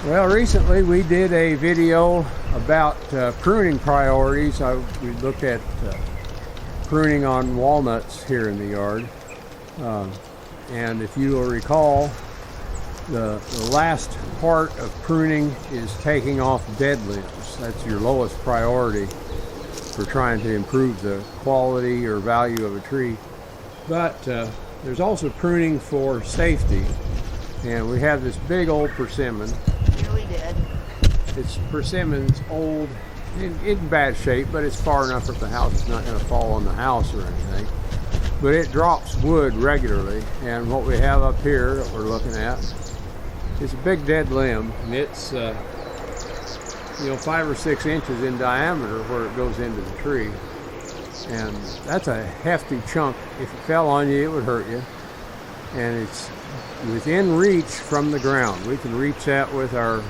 Well, recently we did a video about pruning priorities. We looked at pruning on walnuts here in the yard. And if you will recall, the last part of pruning is taking off dead limbs. That's your lowest priority for trying to improve the quality or value of a tree. But there's also pruning for safety. And we have this big old persimmon. Really dead. Persimmon's old, in bad shape, but it's far enough that the house is not going to fall on the house or anything. But it drops wood regularly, and what we have up here that we're looking at is a big dead limb, and it's 5 or 6 inches in diameter where it goes into the tree. And that's a hefty chunk. If it fell on you, it would hurt you. And it's within reach from the ground. We can reach that with our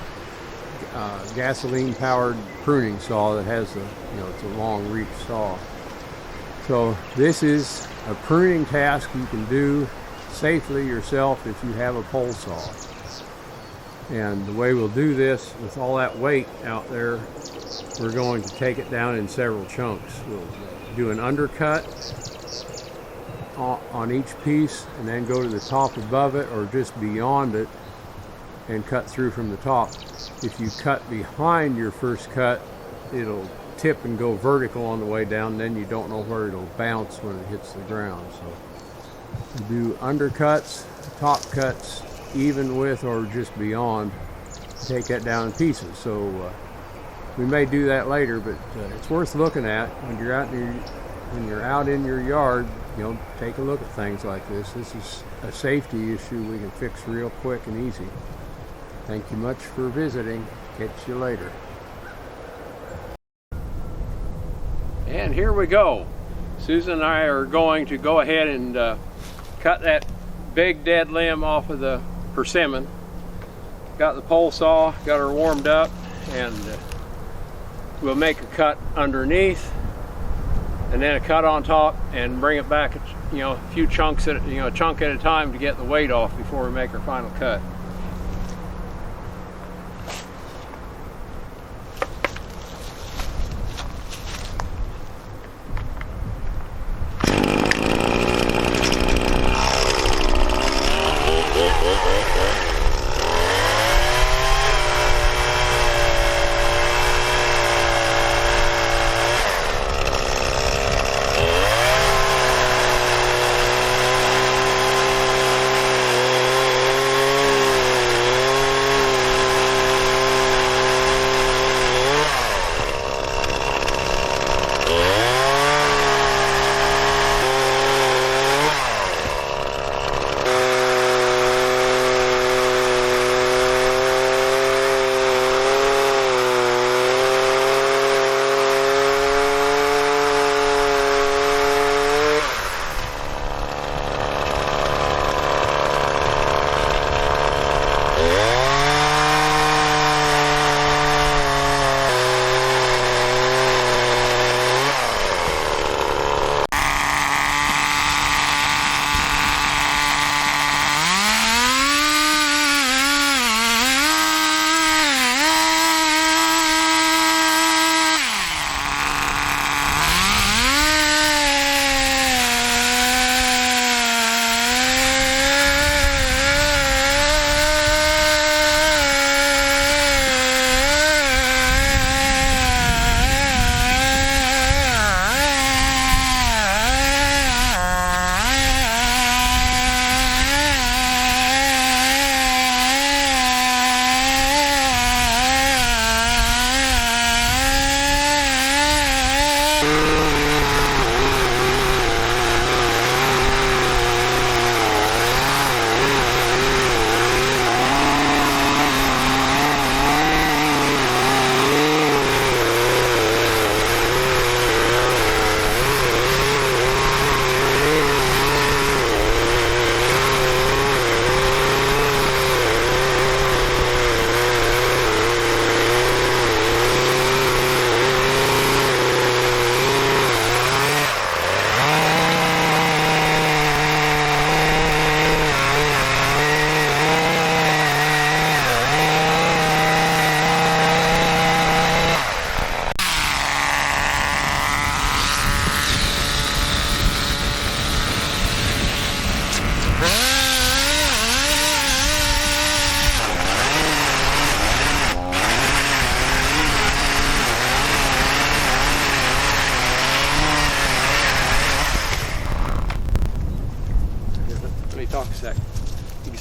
gasoline powered pruning saw that has it's a long reach saw. So this is a pruning task you can do safely yourself if you have a pole saw. And the way we'll do this, with all that weight out there, we're going to take it down in several chunks. We'll do an undercut on each piece and then go to the top above it or just beyond it and cut through from the top. If you cut behind your first cut, it'll tip and go vertical on the way down, then you don't know where it'll bounce when it hits the ground. So do undercuts, top cuts, even with or just beyond, take that down in pieces. So we may do that later, but it's worth looking at when you're out in your yard. Take a look at things like this. This is a safety issue we can fix real quick and easy. Thank you much for visiting. Catch you later. And here we go. Susan and I are going to go ahead and cut that big dead limb off of the persimmon. Got the pole saw, got her warmed up, and we'll make a cut underneath and then a cut on top and bring it back a few chunks at a chunk at a time to get the weight off before we make our final cut.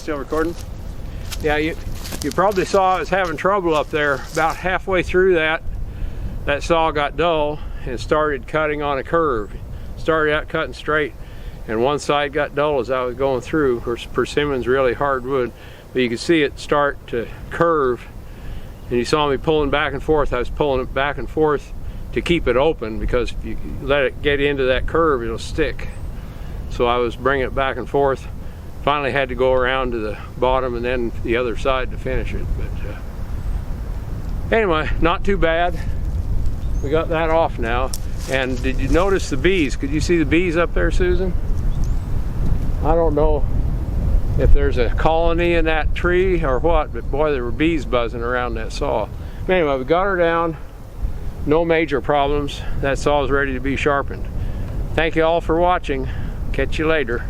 still recording? Yeah, you probably saw I was having trouble up there. About halfway through that saw got dull and started cutting on a curve. Started out cutting straight, and one side got dull as I was going through. Of course, persimmon's really hard wood, but you could see it start to curve, and you saw me pulling back and forth. I was pulling it back and forth to keep it open, because if you let it get into that curve, it'll stick. So I was bringing it back and forth. Finally had to go around to the bottom and then the other side to finish it. But anyway, not too bad. We got that off now. And did you notice the bees? Could you see the bees up there, Susan? I don't know if there's a colony in that tree or what, but boy, there were bees buzzing around that saw. Anyway, we got her down. No major problems. That saw is ready to be sharpened. Thank you all for watching. Catch you later.